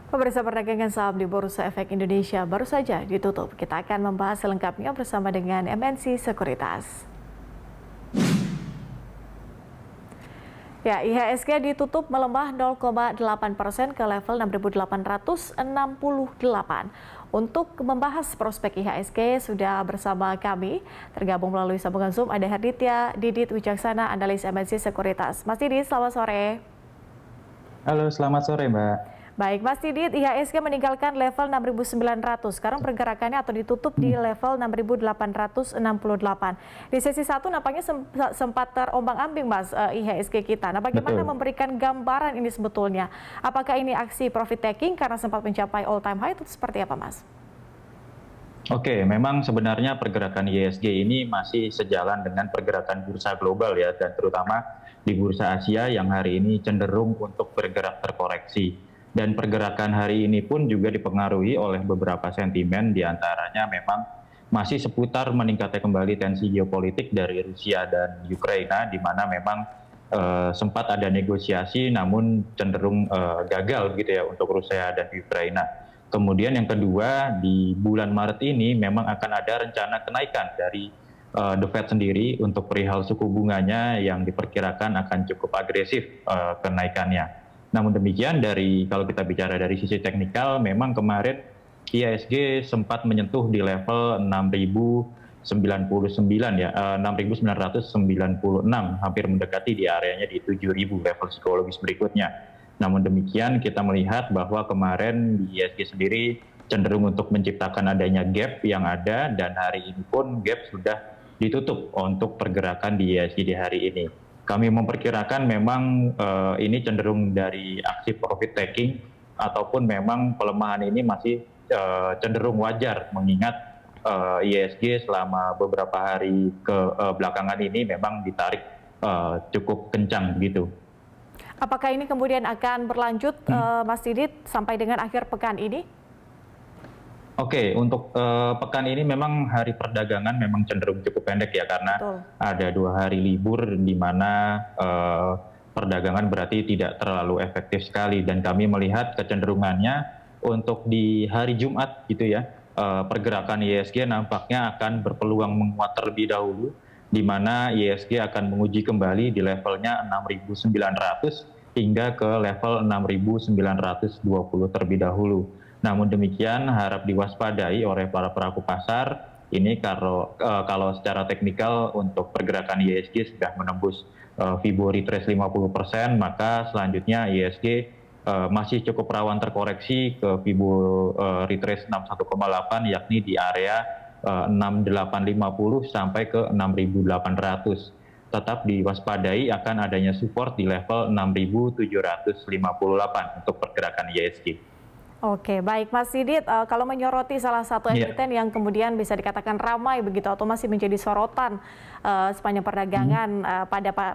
Pemirsa, perdagangan saham di Bursa Efek Indonesia baru saja ditutup. Kita akan membahas selengkapnya bersama dengan MNC Sekuritas. Ya, IHSG ditutup melemah 0,8% ke level 6.868. Untuk membahas prospek IHSG sudah bersama kami, tergabung melalui sambungan Zoom ada Herditya Didit Wijaksana, analis MNC Sekuritas. Mas Didit, selamat sore. Halo, selamat sore, Mbak. Baik, Mas Didit, IHSG meninggalkan level 6.900. Sekarang pergerakannya atau ditutup di level 6.868. Di sesi 1 nampaknya sempat terombang-ambing, Mas, IHSG kita. Nah, bagaimana memberikan gambaran ini sebetulnya? Apakah ini aksi profit taking karena sempat mencapai all time high, itu seperti apa, Mas? Oke, memang sebenarnya pergerakan IHSG ini masih sejalan dengan pergerakan bursa global ya, dan terutama di bursa Asia yang hari ini cenderung untuk bergerak terkoreksi. Dan pergerakan hari ini pun juga dipengaruhi oleh beberapa sentimen, diantaranya memang masih seputar meningkatnya kembali tensi geopolitik dari Rusia dan Ukraina, di mana memang sempat ada negosiasi namun cenderung gagal gitu ya untuk Rusia dan Ukraina. Kemudian yang kedua, di bulan Maret ini memang akan ada rencana kenaikan dari The Fed sendiri untuk perihal suku bunganya yang diperkirakan akan cukup agresif kenaikannya. Namun demikian, kalau kita bicara dari sisi teknikal, memang kemarin IHSG sempat menyentuh di level 6.099 ya, 6.996, hampir mendekati di areanya di 7.000 level psikologis berikutnya. Namun demikian, kita melihat bahwa kemarin di IHSG sendiri cenderung untuk menciptakan adanya gap yang ada, dan hari ini pun gap sudah ditutup untuk pergerakan di IHSG di hari ini. Kami memperkirakan memang ini cenderung dari aksi profit taking ataupun memang pelemahan ini masih cenderung wajar, mengingat IHSG selama beberapa hari belakangan ini memang ditarik cukup kencang gitu. Apakah ini kemudian akan berlanjut, Mas Didit, sampai dengan akhir pekan ini? Oke, untuk pekan ini memang hari perdagangan memang cenderung cukup pendek ya, karena ada 2 hari libur di mana perdagangan berarti tidak terlalu efektif sekali, dan kami melihat kecenderungannya untuk di hari Jumat gitu ya, pergerakan IHSG nampaknya akan berpeluang menguat terlebih dahulu, di mana IHSG akan menguji kembali di levelnya 6.900 hingga ke level 6.920 terlebih dahulu. Namun demikian, harap diwaspadai oleh para pelaku pasar. Ini kalau secara teknikal untuk pergerakan IHSG sudah menembus Fibo retrace 50%, maka selanjutnya IHSG masih cukup rawan terkoreksi ke Fibo retrace 61,8, yakni di area 6850 sampai ke 6800. Tetap diwaspadai akan adanya support di level 6758 untuk pergerakan IHSG. Oke, baik Mas Didit, kalau menyoroti salah satu emiten yang kemudian bisa dikatakan ramai begitu atau masih menjadi sorotan sepanjang perdagangan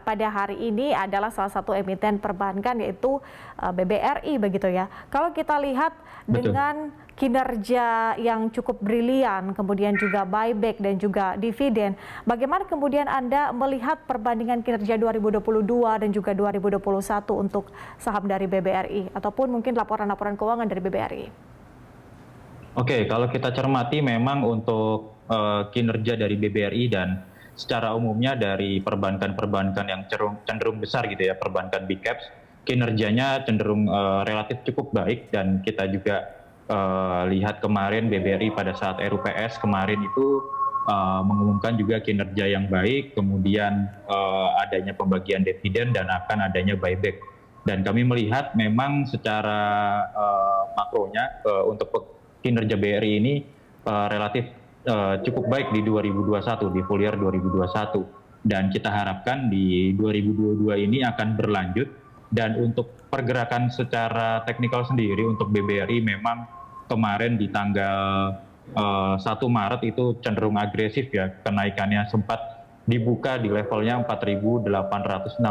pada hari ini adalah salah satu emiten perbankan, yaitu BBRI begitu ya. Kalau kita lihat dengan kinerja yang cukup brilian, kemudian juga buyback dan juga dividen, bagaimana kemudian Anda melihat perbandingan kinerja 2022 dan juga 2021 untuk saham dari BBRI ataupun mungkin laporan-laporan keuangan dari BBRI? Oke, kalau kita cermati memang untuk kinerja dari BBRI dan secara umumnya dari perbankan-perbankan yang cenderung besar gitu ya, perbankan big caps, kinerjanya cenderung relatif cukup baik, dan kita juga lihat kemarin BBRI pada saat RUPS kemarin itu mengumumkan juga kinerja yang baik, kemudian adanya pembagian dividen dan akan adanya buyback. Dan kami melihat memang secara makronya untuk kinerja BRI ini relatif cukup baik di 2021, di full year 2021. Dan kita harapkan di 2022 ini akan berlanjut. Dan untuk pergerakan secara teknikal sendiri untuk BBRI memang kemarin di tanggal 1 Maret itu cenderung agresif ya, kenaikannya sempat dibuka di levelnya 4.860,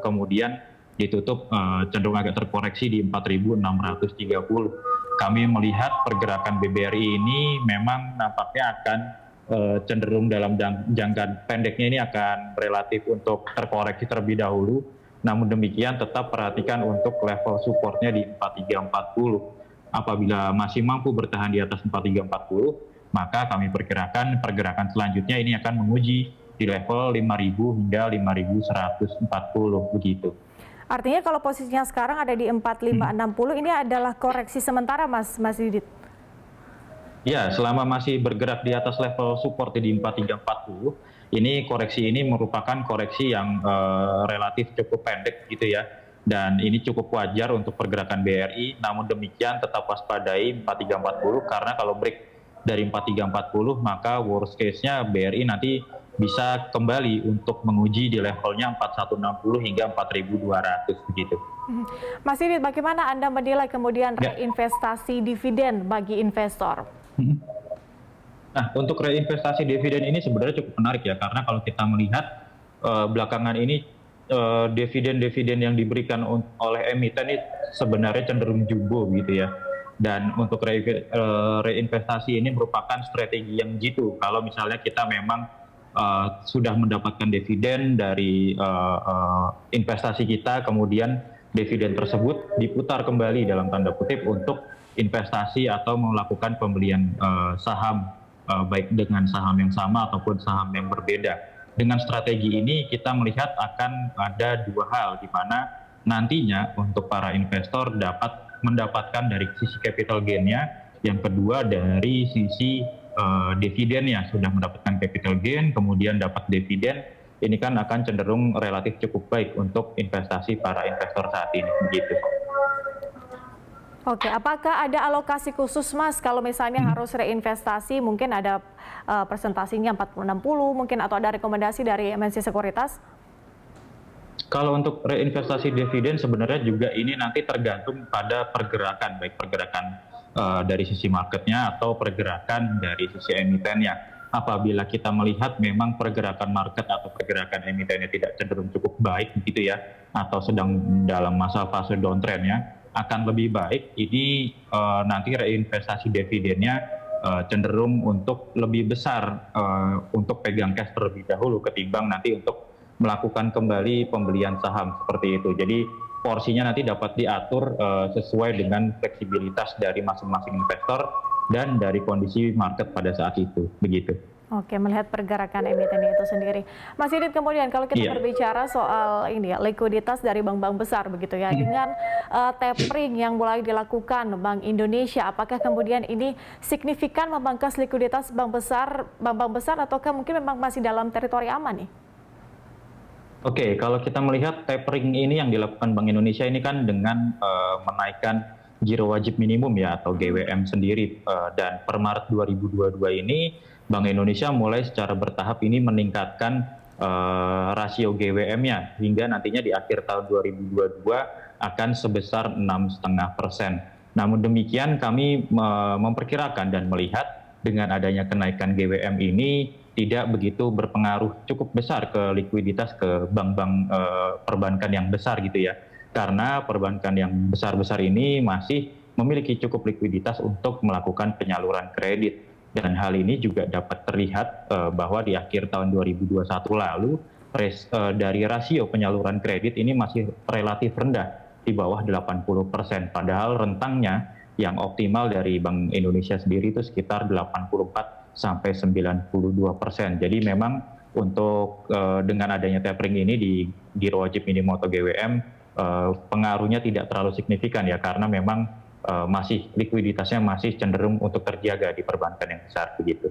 kemudian ditutup cenderung agak terkoreksi di 4.630. Kami melihat pergerakan BBRI ini memang nampaknya akan cenderung dalam jangka pendeknya ini akan relatif untuk terkoreksi terlebih dahulu. Namun demikian tetap perhatikan untuk level supportnya di 4340. apabila masih mampu bertahan di atas 4340, maka kami perkirakan pergerakan selanjutnya ini akan menguji di level 5.000 hingga 5.140 begitu. Artinya kalau posisinya sekarang ada di 4560 ini adalah koreksi sementara Mas Didit? Ya, selama masih bergerak di atas level support di 4340, ini koreksi ini merupakan koreksi yang relatif cukup pendek gitu ya. Dan ini cukup wajar untuk pergerakan BRI, namun demikian tetap waspadai 4340 karena kalau break dari 4340 maka worst case-nya BRI nanti bisa kembali untuk menguji di levelnya 4160 hingga 4200 begitu. Mas Didit, bagaimana Anda menilai kemudian reinvestasi dividen bagi investor? Nah, untuk reinvestasi dividen ini sebenarnya cukup menarik ya, karena kalau kita melihat belakangan ini dividen-dividen yang diberikan oleh emiten ini sebenarnya cenderung jumbo gitu ya. Dan untuk reinvestasi ini merupakan strategi yang jitu. Kalau misalnya kita memang sudah mendapatkan dividen dari investasi kita, kemudian dividen tersebut diputar kembali dalam tanda kutip untuk investasi atau melakukan pembelian saham, baik dengan saham yang sama ataupun saham yang berbeda. Dengan strategi ini kita melihat akan ada dua hal, di mana nantinya untuk para investor dapat mendapatkan dari sisi capital gain-nya, yang kedua dari sisi dividennya, sudah mendapatkan capital gain kemudian dapat dividen, ini kan akan cenderung relatif cukup baik untuk investasi para investor saat ini begitu. Oke, apakah ada alokasi khusus Mas kalau misalnya harus reinvestasi, mungkin ada presentasinya 40-60 mungkin, atau ada rekomendasi dari MNC Sekuritas? Kalau untuk reinvestasi dividen sebenarnya juga ini nanti tergantung pada pergerakan, baik pergerakan dari sisi marketnya atau pergerakan dari sisi emitennya. Apabila kita melihat memang pergerakan market atau pergerakan emitennya tidak cenderung cukup baik begitu ya, atau sedang dalam masa fase downtrendnya, akan lebih baik ini nanti reinvestasi dividennya cenderung untuk lebih besar untuk pegang cash terlebih dahulu ketimbang nanti untuk melakukan kembali pembelian saham seperti itu. Jadi porsinya nanti dapat diatur sesuai dengan fleksibilitas dari masing-masing investor dan dari kondisi market pada saat itu, begitu. Oke, melihat pergerakan emiten itu sendiri. Mas Didit, kemudian kalau kita berbicara soal ini ya, likuiditas dari bank-bank besar begitu ya, dengan tapering yang mulai dilakukan Bank Indonesia, apakah kemudian ini signifikan memangkas likuiditas bank-bank besar ataukah mungkin memang masih dalam teritori aman nih? Oke, kalau kita melihat tapering ini yang dilakukan Bank Indonesia ini kan dengan menaikkan giro wajib minimum ya atau GWM sendiri, dan per Maret 2022 ini Bank Indonesia mulai secara bertahap ini meningkatkan rasio GWM-nya hingga nantinya di akhir tahun 2022 akan sebesar 6,5%. Namun demikian kami memperkirakan dan melihat dengan adanya kenaikan GWM ini tidak begitu berpengaruh cukup besar ke likuiditas ke bank-bank perbankan yang besar gitu ya. Karena perbankan yang besar-besar ini masih memiliki cukup likuiditas untuk melakukan penyaluran kredit. Dan hal ini juga dapat terlihat bahwa di akhir tahun 2021 lalu dari rasio penyaluran kredit ini masih relatif rendah di bawah 80%. Padahal rentangnya yang optimal dari Bank Indonesia sendiri itu sekitar 84 sampai 92%. Jadi memang untuk dengan adanya tapering ini di giro wajib minimum atau GWM pengaruhnya tidak terlalu signifikan ya, karena memang masih likuiditasnya masih cenderung untuk terjaga di perbankan yang besar begitu.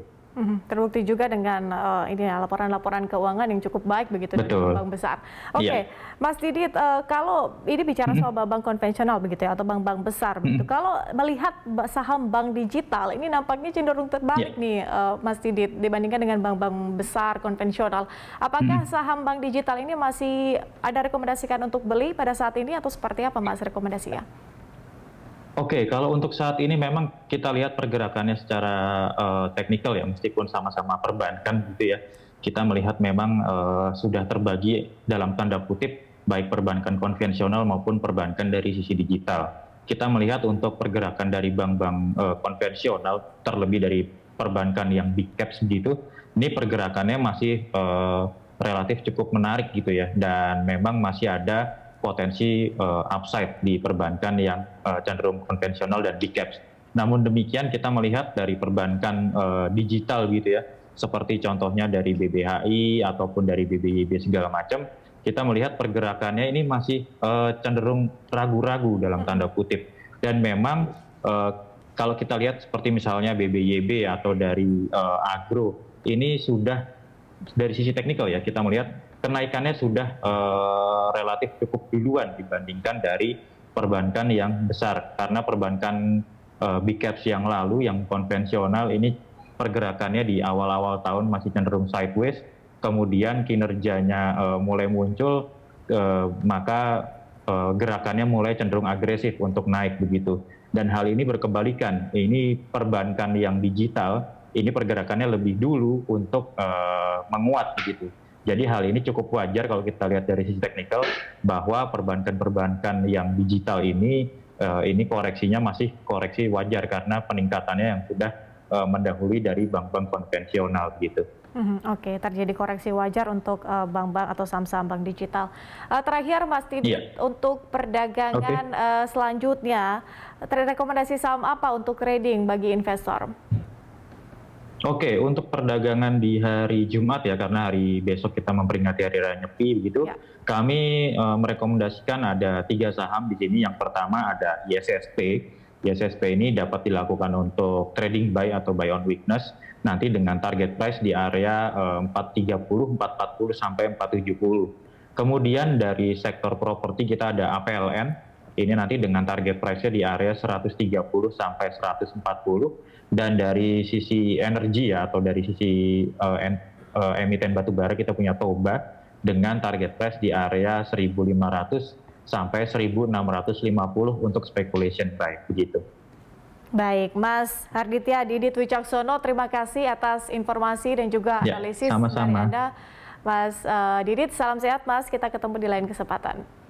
Terbukti juga dengan ini ya, laporan-laporan keuangan yang cukup baik begitu dari bank besar. Oke, Mas Didit, kalau ini bicara soal bank konvensional begitu ya atau bank-bank besar begitu. Kalau melihat saham bank digital ini nampaknya cenderung terbalik nih, Mas Didit, dibandingkan dengan bank-bank besar konvensional. Apakah saham bank digital ini masih ada rekomendasikan untuk beli pada saat ini atau seperti apa Mas rekomendasinya? Oke, kalau untuk saat ini memang kita lihat pergerakannya secara teknikal ya, meskipun sama-sama perbankan gitu ya. Kita melihat memang sudah terbagi dalam tanda kutip baik perbankan konvensional maupun perbankan dari sisi digital. Kita melihat untuk pergerakan dari bank-bank konvensional, terlebih dari perbankan yang big caps begitu, ini pergerakannya masih relatif cukup menarik gitu ya, dan memang masih ada potensi upside di perbankan yang cenderung konvensional dan big caps. Namun demikian kita melihat dari perbankan digital gitu ya, seperti contohnya dari BBHI ataupun dari BBYB segala macam, kita melihat pergerakannya ini masih cenderung ragu-ragu dalam tanda kutip. Dan memang kalau kita lihat seperti misalnya BBYB atau dari agro, ini sudah dari sisi teknikal ya, kita melihat kenaikannya sudah relatif cukup duluan dibandingkan dari perbankan yang besar. Karena perbankan big caps yang lalu, yang konvensional ini pergerakannya di awal-awal tahun masih cenderung sideways, kemudian kinerjanya mulai muncul, maka gerakannya mulai cenderung agresif untuk naik begitu. Dan hal ini berkebalikan, ini perbankan yang digital, ini pergerakannya lebih dulu untuk menguat begitu. Jadi hal ini cukup wajar kalau kita lihat dari sisi teknikal, bahwa perbankan-perbankan yang digital ini koreksinya masih koreksi wajar karena peningkatannya yang sudah mendahului dari bank-bank konvensional gitu. Oke, terjadi koreksi wajar untuk bank-bank atau saham-saham bank digital. Terakhir Mas Didit, untuk perdagangan selanjutnya, rekomendasi saham apa untuk trading bagi investor? Oke, untuk perdagangan di hari Jumat ya, karena hari besok kita memperingati Hari Raya Nyepi begitu, kami merekomendasikan ada 3 saham di sini. Yang pertama ada ISSP. ISSP ini dapat dilakukan untuk trading buy atau buy on weakness, nanti dengan target price di area 430, 440 sampai 470. Kemudian dari sektor properti kita ada APLN. Ini nanti dengan target price-nya di area 130 sampai 140. Dan dari sisi energi ya, atau dari sisi emiten batubara, kita punya Toba dengan target price di area 1.500 sampai 1.650 untuk speculation buy begitu. Baik, Mas Harditya Didit Wicaksono, terima kasih atas informasi dan juga analisis sama-sama dari Anda. Mas Didit, salam sehat Mas, kita ketemu di lain kesempatan.